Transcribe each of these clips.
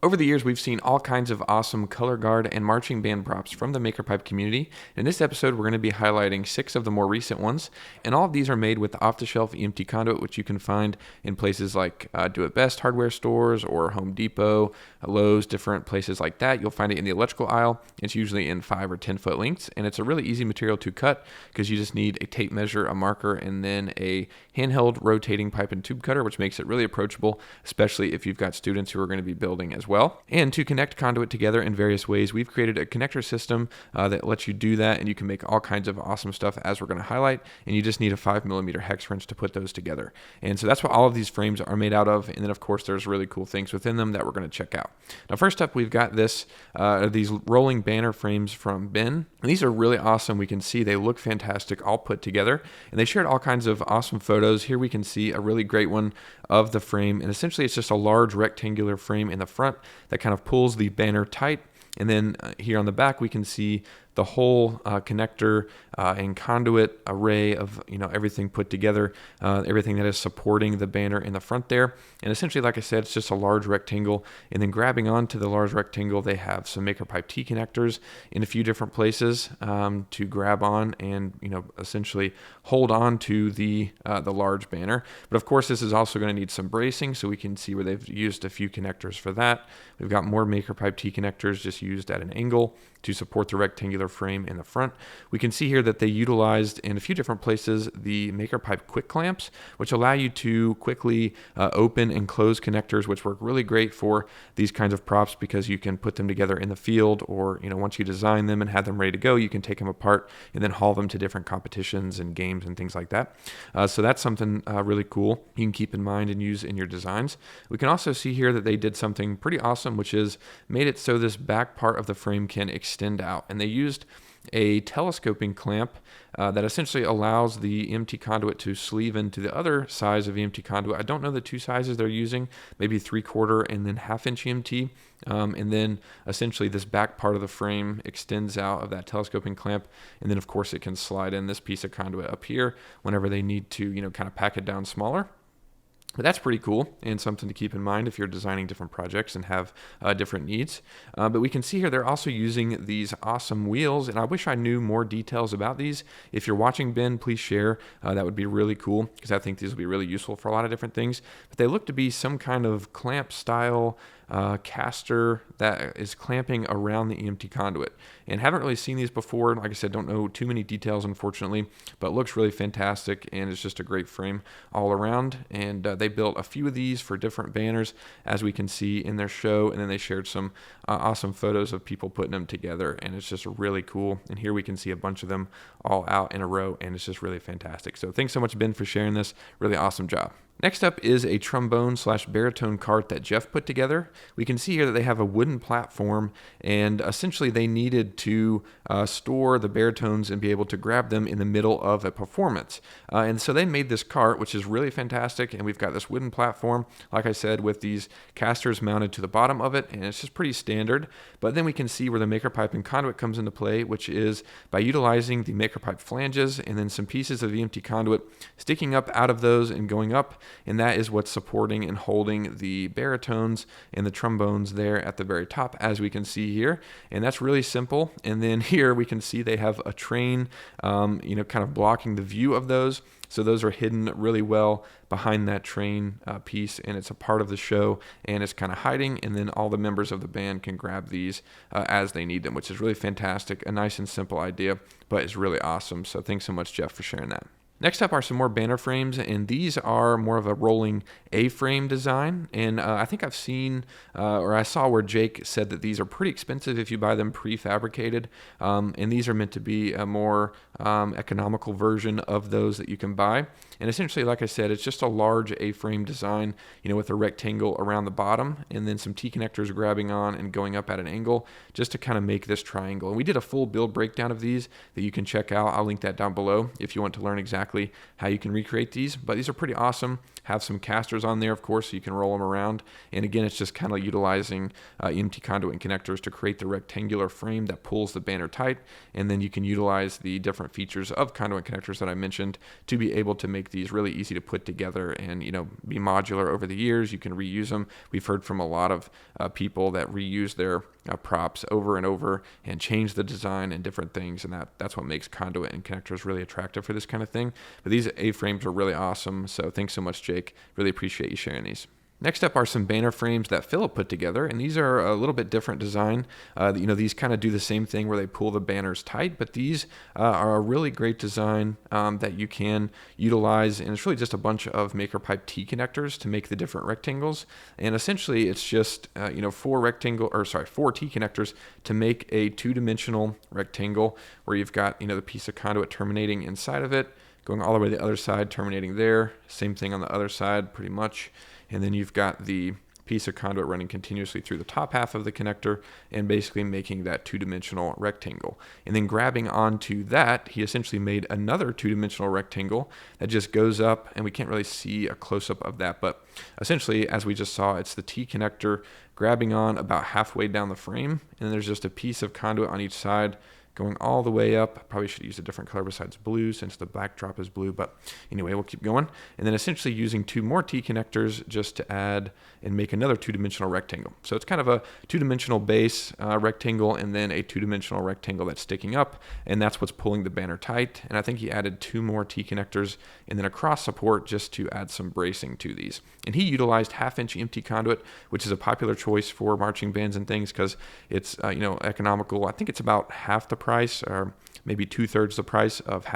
Over the years, we've seen all kinds of awesome color guard and marching band props from the MakerPipe community. In this episode, we're going to be highlighting 6 of the more recent ones, and all of these are made with off-the-shelf EMT conduit, which you can find in places like Do It Best hardware stores or Home Depot, Lowe's, different places like that. You'll find it in the electrical aisle. It's usually in 5 or 10 foot lengths, and it's a really easy material to cut because you just need a tape measure, a marker, and then a handheld rotating pipe and tube cutter, which makes it really approachable, especially if you've got students who are going to be building as well. And to connect conduit together in various ways, we've created a connector system that lets you do that, and you can make all kinds of awesome stuff as we're going to highlight, and you just need a 5mm hex wrench to put those together. And so that's what all of these frames are made out of, and then of course there's really cool things within them that we're going to check out. Now first up, we've got these rolling banner frames from Ben. And these are really awesome. We can see they look fantastic all put together, and they shared all kinds of awesome photos. Here we can see a really great one of the frame, and essentially it's just a large rectangular frame in the front that kind of pulls the banner tight. And then here on the back, we can see the whole connector and conduit array of everything put together, everything that is supporting the banner in the front there. And essentially, like I said, it's just a large rectangle. And then grabbing onto the large rectangle, they have some MakerPipe T connectors in a few different places to grab on and essentially hold on to the large banner. But of course, this is also going to need some bracing, so we can see where they've used a few connectors for that. We've got more MakerPipe T connectors just used at an angle to support the rectangular frame in the front. We can see here that they utilized in a few different places the MakerPipe quick clamps, which allow you to quickly open and close connectors, which work really great for these kinds of props because you can put them together in the field, or once you design them and have them ready to go, you can take them apart and then haul them to different competitions and games and things like that. So that's something really cool you can keep in mind and use in your designs. We can also see here that they did something pretty awesome, which is made it so this back part of the frame can extend out, and they used a telescoping clamp that essentially allows the EMT conduit to sleeve into the other size of EMT conduit. I don't know the 2 sizes they're using, maybe 3/4 and then 1/2" EMT. And then essentially this back part of the frame extends out of that telescoping clamp. And then of course it can slide in this piece of conduit up here whenever they need to, kind of pack it down smaller. But that's pretty cool and something to keep in mind if you're designing different projects and have different needs. But we can see here they're also using these awesome wheels, and I wish I knew more details about these. If you're watching, Ben, please share. That would be really cool because I think these will be really useful for a lot of different things. But they look to be some kind of clamp style caster that is clamping around the EMT conduit, and haven't really seen these before. Like I said, don't know too many details unfortunately, but looks really fantastic, and it's just a great frame all around. And they built a few of these for different banners, as we can see in their show, and then they shared some awesome photos of people putting them together, and it's just really cool. And here we can see a bunch of them all out in a row, and it's just really fantastic. So thanks so much, Ben, for sharing this. Really awesome job. Next up is a trombone/baritone cart that Jeff put together. We can see here that they have a wooden platform, and essentially they needed to store the baritones and be able to grab them in the middle of a performance. And so they made this cart, which is really fantastic, and we've got this wooden platform, like I said, with these casters mounted to the bottom of it, and it's just pretty standard. But then we can see where the MakerPipe and conduit comes into play, which is by utilizing the MakerPipe flanges and then some pieces of EMT conduit sticking up out of those and going up. And that is what's supporting and holding the baritones and the trombones there at the very top, as we can see here. And that's really simple. And then here we can see they have a train, kind of blocking the view of those. So those are hidden really well behind that train piece, and it's a part of the show, and it's kind of hiding, and then all the members of the band can grab these as they need them, which is really fantastic. A nice and simple idea, but it's really awesome. So thanks so much, Jeff, for sharing that. Next up are some more banner frames, and these are more of a rolling A-frame design. And I think I've seen, or I saw where Jake said that these are pretty expensive if you buy them prefabricated. And these are meant to be a more economical version of those that you can buy. And essentially, like I said, it's just a large A-frame design, with a rectangle around the bottom, and then some T-connectors grabbing on and going up at an angle, just to kind of make this triangle. And we did a full build breakdown of these that you can check out. I'll link that down below if you want to learn exactly how you can recreate these. But these are pretty awesome. have some casters on there, of course, so you can roll them around. And again, it's just kind of utilizing EMT conduit and connectors to create the rectangular frame that pulls the banner tight. And then you can utilize the different features of conduit connectors that I mentioned to be able to make these really easy to put together and, be modular over the years. You can reuse them. We've heard from a lot of people that reuse their props over and over and change the design and different things, and that's what makes conduit and connectors really attractive for this kind of thing. But these A-frames are really awesome, so thanks so much, Jake. Really appreciate you sharing these. Next up are some banner frames that Philip put together, and these are a little bit different design. These kind of do the same thing where they pull the banners tight, but these are a really great design that you can utilize, and it's really just a bunch of MakerPipe T connectors to make the different rectangles. And essentially, it's just four T connectors to make a two-dimensional rectangle where you've got the piece of conduit terminating inside of it, going all the way to the other side, terminating there. Same thing on the other side, pretty much. And then you've got the piece of conduit running continuously through the top half of the connector and basically making that two-dimensional rectangle. And then grabbing onto that, he essentially made another two-dimensional rectangle that just goes up, and we can't really see a close-up of that, but essentially, as we just saw, it's the T connector grabbing on about halfway down the frame, and then there's just a piece of conduit on each side going all the way up. Probably should use a different color besides blue since the backdrop is blue, but anyway, we'll keep going. And then essentially using two more T connectors just to add and make another two-dimensional rectangle. So it's kind of a two-dimensional base rectangle and then a two-dimensional rectangle that's sticking up, and that's what's pulling the banner tight. And I think he added two more T connectors and then a cross support just to add some bracing to these. And he utilized half-inch EMT conduit, which is a popular choice for marching bands and things because it's economical. I think it's about half the price, or maybe 2/3 the price of a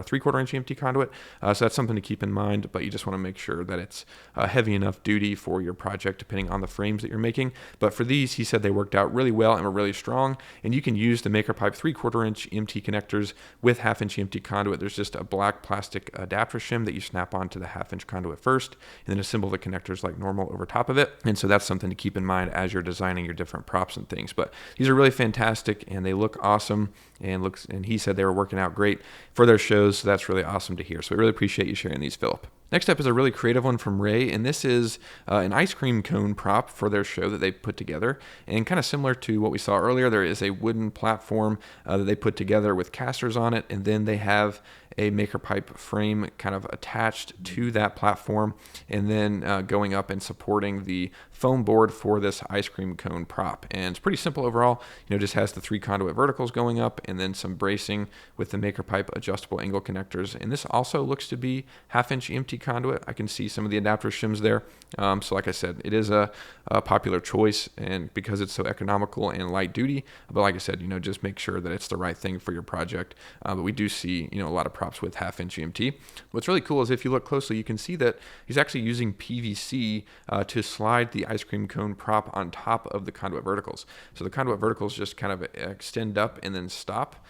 3/4 inch EMT conduit. So that's something to keep in mind, but you just want to make sure that it's heavy enough duty for your project, depending on the frames that you're making. But for these, he said they worked out really well and were really strong. And you can use the MakerPipe 3/4 inch EMT connectors with half-inch EMT conduit. There's just a black plastic adapter shim that you snap onto the half-inch conduit first, and then assemble the connectors like normal over top of it. And so that's something to keep in mind as you're designing your different props and things. But these are really fantastic, and they look awesome. And he said they were working out great for their shows, so that's really awesome to hear. So we really appreciate you sharing these, Philip. Next up is a really creative one from Ray, and this is an ice cream cone prop for their show that they put together. And kind of similar to what we saw earlier, there is a wooden platform that they put together with casters on it, and then they have a MakerPipe frame kind of attached to that platform, and then going up and supporting the foam board for this ice cream cone prop. And it's pretty simple overall. Just has the 3 conduit verticals going up and then some bracing with the MakerPipe adjustable angle connectors. And this also looks to be half-inch EMT conduit. I can see some of the adapter shims there. So like I said, it is a popular choice, and because it's so economical and light duty. But like I said, just make sure that it's the right thing for your project. But we do see, a lot of props with half-inch EMT. What's really cool is if you look closely, you can see that he's actually using PVC to slide the ice cream cone prop on top of the conduit verticals. So the conduit verticals just kind of extend up and then stop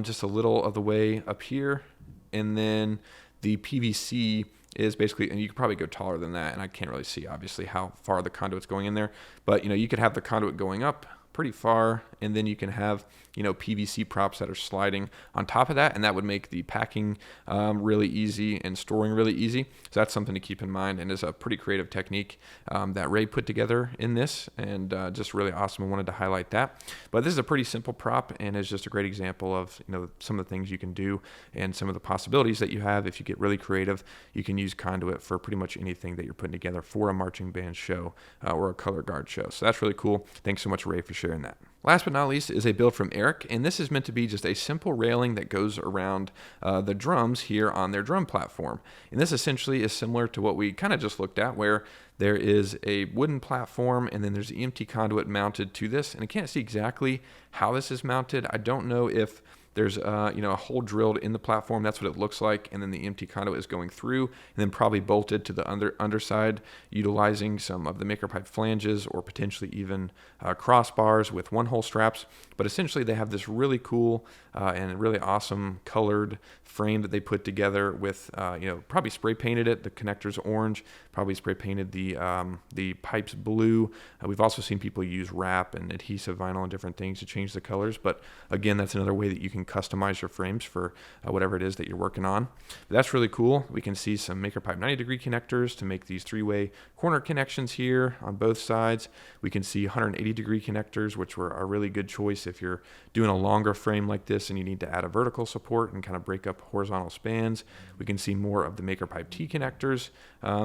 just a little of the way up here, and then the PVC is basically, and you could probably go taller than that, and I can't really see obviously how far the conduit's going in there, but you could have the conduit going up pretty far, and then you can have PVC props that are sliding on top of that, and that would make the packing really easy and storing really easy. So that's something to keep in mind, and is a pretty creative technique that Ray put together in this, and just really awesome. I wanted to highlight that. But this is a pretty simple prop, and is just a great example of some of the things you can do and some of the possibilities that you have. If you get really creative, you can use conduit for pretty much anything that you're putting together for a marching band show or a color guard show. So that's really cool. Thanks so much, Ray, for sharing that. Last but not least is a build from Eric, and this is meant to be just a simple railing that goes around the drums here on their drum platform. And this essentially is similar to what we kind of just looked at, where there is a wooden platform and then there's the EMT conduit mounted to this. And I can't see exactly how this is mounted. I don't know if there's a hole drilled in the platform. That's what it looks like. And then the EMT conduit is going through and then probably bolted to the underside, utilizing some of the MakerPipe flanges or potentially even crossbars with one-hole straps. But essentially they have this really cool and really awesome colored frame that they put together with, probably spray painted it. The connector's orange, probably spray painted the pipes blue. We've also seen people use wrap and adhesive vinyl and different things to change the colors. But again, that's another way that you can can customize your frames for whatever it is that you're working on. But that's really cool. We can see some MakerPipe 90-degree connectors to make these 3-way corner connections here on both sides. We can see 180-degree connectors, which were a really good choice if you're doing a longer frame like this and you need to add a vertical support and kind of break up horizontal spans. We can see more of the MakerPipe T connectors.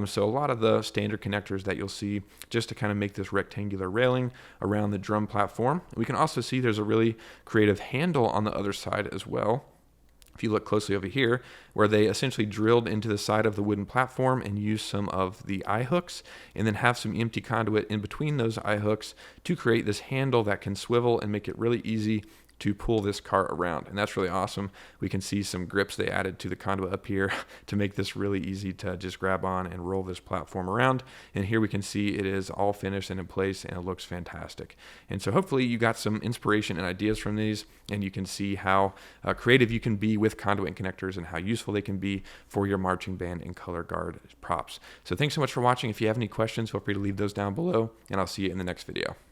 So a lot of the standard connectors that you'll see just to kind of make this rectangular railing around the drum platform. We can also see there's a really creative handle on the other side as well. If you look closely over here, where they essentially drilled into the side of the wooden platform and used some of the eye hooks and then have some empty conduit in between those eye hooks to create this handle that can swivel and make it really easy to pull this cart around. And that's really awesome. We can see some grips they added to the conduit up here to make this really easy to just grab on and roll this platform around. And here we can see it is all finished and in place, and it looks fantastic. And so hopefully you got some inspiration and ideas from these, and you can see how creative you can be with conduit and connectors and how useful they can be for your marching band and color guard props. So thanks so much for watching. If you have any questions, feel free to leave those down below, and I'll see you in the next video.